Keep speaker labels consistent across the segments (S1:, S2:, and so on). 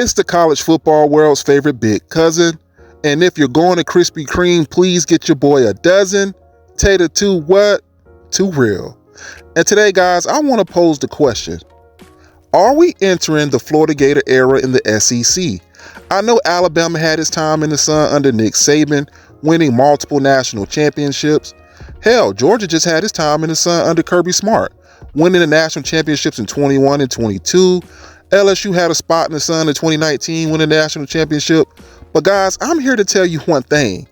S1: It's the college football world's favorite big cousin. And if you're going to Krispy Kreme, please get your boy a dozen. Tater too what? Too real. And today, guys, I want to pose the question. Are we entering the Florida Gator era in the SEC? I know Alabama had its time in the sun under Nick Saban, winning multiple national championships. Hell, Georgia just had its time in the sun under Kirby Smart, winning the national championships in 21 and 22. LSU had a spot in the sun in 2019, winning the national championship. But guys, I'm here to tell you one thing.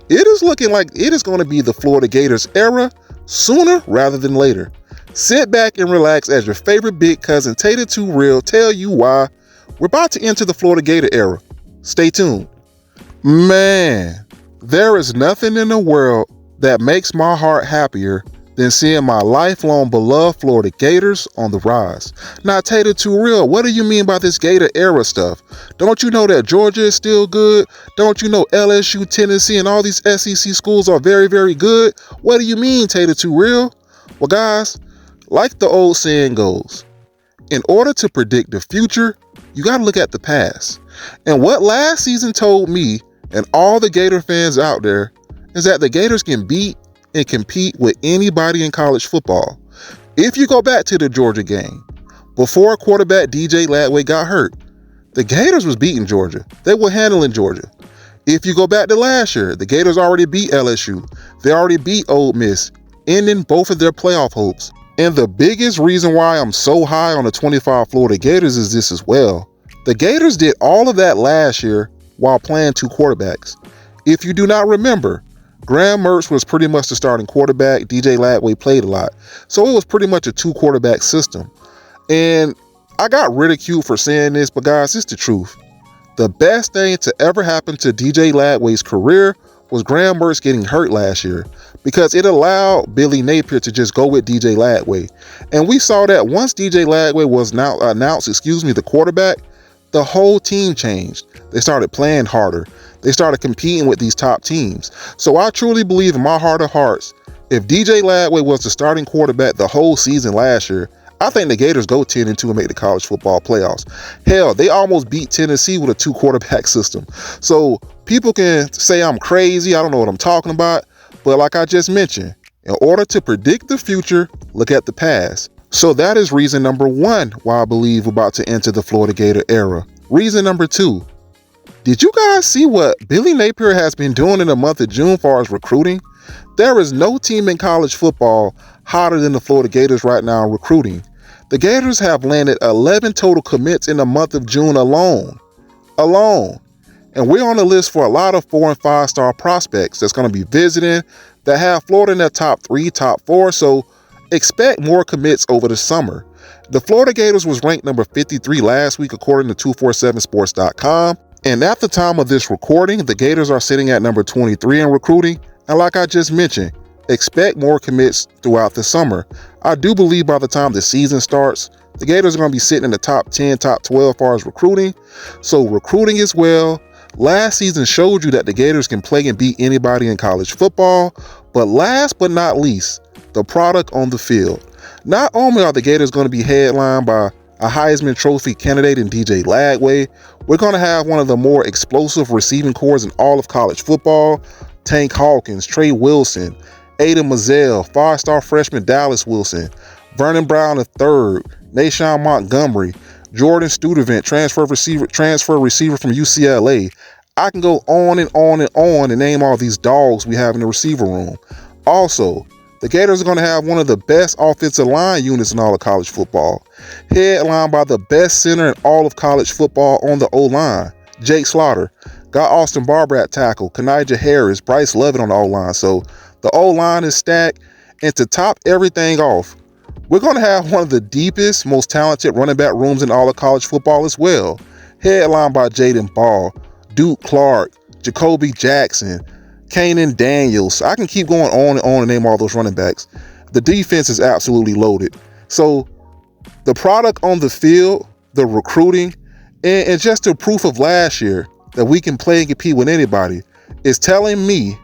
S1: It is looking like it is going to be the Florida Gators era sooner rather than later. Sit back and relax as your favorite big cousin Tater Too Real tell you why we're about to enter the Florida Gator era. Stay tuned. Man, there is nothing in the world that makes my heart happier than seeing my lifelong beloved Florida Gators on the rise. Now, Tater Too Real, what do you mean by this Gator era stuff? Don't you know that Georgia is still good? Don't you know LSU, Tennessee, and all these SEC schools are very, very good? What do you mean, Tater Too Real? Well, guys, like the old saying goes, in order to predict the future, you got to look at the past. And what last season told me and all the Gator fans out there is that the Gators can beat and compete with anybody in college football. If you go back to the Georgia game, before quarterback DJ Latway got hurt, the Gators was beating Georgia. They were handling Georgia. If you go back to last year, the Gators already beat LSU. They already beat Ole Miss, ending both of their playoff hopes. And the biggest reason why I'm so high on the 25 Florida Gators is this as well. The Gators did all of that last year while playing two quarterbacks. If you do not remember, Graham Mertz was pretty much the starting quarterback. DJ Latway played a lot. So it was pretty much a two quarterback system. And I got ridiculed for saying this, but guys, it's the truth. The best thing to ever happen to DJ Latway's career was Graham Mertz getting hurt last year, because it allowed Billy Napier to just go with DJ Latway. And we saw that once DJ Latway was announced, the quarterback, the whole team changed. They started playing harder. They started competing with these top teams. So I truly believe in my heart of hearts, if DJ Latway was the starting quarterback the whole season last year, I think the Gators go 10-2 and make the college football playoffs. Hell, they almost beat Tennessee with a two quarterback system. So people can say I'm crazy, I don't know what I'm talking about, but like I just mentioned, in order to predict the future, look at the past. So that is reason number one why I believe we're about to enter the Florida Gator era. Reason number two, did you guys see what Billy Napier has been doing in the month of June as far as recruiting? There is no team in college football hotter than the Florida Gators right now in recruiting. The Gators have landed 11 total commits in the month of June alone. And we're on the list for a lot of 4 and 5 star prospects that's going to be visiting that have Florida in their top 3, top 4. So expect more commits over the summer. The Florida Gators was ranked number 53 last week according to 247sports.com. And at the time of this recording, the Gators are sitting at number 23 in recruiting. And like I just mentioned, expect more commits throughout the summer. I do believe by the time the season starts, the Gators are going to be sitting in the top 10, top 12 as far as recruiting. So recruiting as well. Last season showed you that the Gators can play and beat anybody in college football. But last but not least, the product on the field. Not only are the Gators going to be headlined by a Heisman Trophy candidate in DJ Latway, we're going to have one of the more explosive receiving corps in all of college football. Tank Hawkins, Trey Wilson, Aiden Mazzell, 5-star freshman Dallas Wilson, Vernon Brown III, Nashawn Montgomery, Jordan Studevant, transfer receiver from UCLA. I can go on and on and on and name all these dogs we have in the receiver room. Also, the Gators are going to have one of the best offensive line units in all of college football, headlined by the best center in all of college football on the O-line, Jake Slaughter. Got Austin Barber at tackle, Kanijah Harris, Bryce Lovett on the O-line. So the O-line is stacked. And to top everything off, we're going to have one of the deepest, most talented running back rooms in all of college football as well, headlined by Jaden Ball, Duke Clark, Jacoby Jackson, Kanan Daniels. I can keep going on and name all those running backs. The defense is absolutely loaded. So the product on the field, the recruiting, and just the proof of last year that we can play and compete with anybody is telling me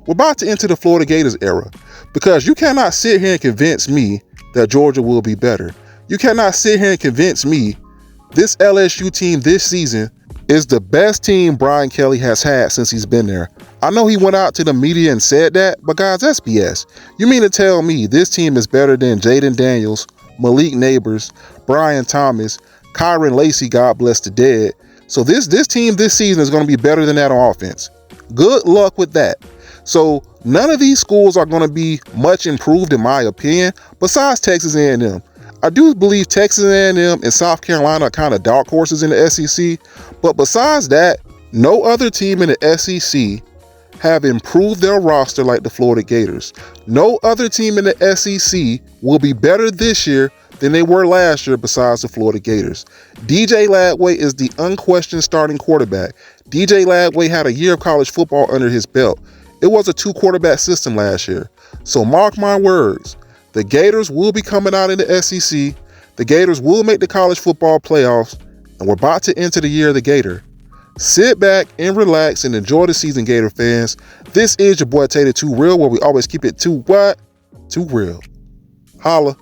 S1: we're about to enter the Florida Gators era. Because you cannot sit here and convince me that Georgia will be better. You cannot sit here and convince me This LSU team this season is the best team Brian Kelly has had since he's been there. I know he went out to the media and said that, but guys, that's BS. You mean to tell me this team is better than Jaden Daniels, Malik Neighbors, Brian Thomas, Kyron Lacey, God bless the dead. So this team this season is going to be better than that on offense. Good luck with that. So none of these schools are going to be much improved in my opinion, besides Texas A&M. I do believe Texas A&M and South Carolina are kind of dark horses in the SEC, but besides that, no other team in the SEC have improved their roster like the Florida Gators. No other team in the SEC will be better this year than they were last year besides the Florida Gators. DJ Lagway is the unquestioned starting quarterback. DJ Lagway had a year of college football under his belt. It was a 2-quarterback system last year. So mark my words, the Gators will be coming out in the SEC. The Gators will make the college football playoffs, and we're about to enter the year of the Gator. Sit back and relax and enjoy the season, Gator fans. This is your boy Tater Too Real, where we always keep it too what? Too real. Holla.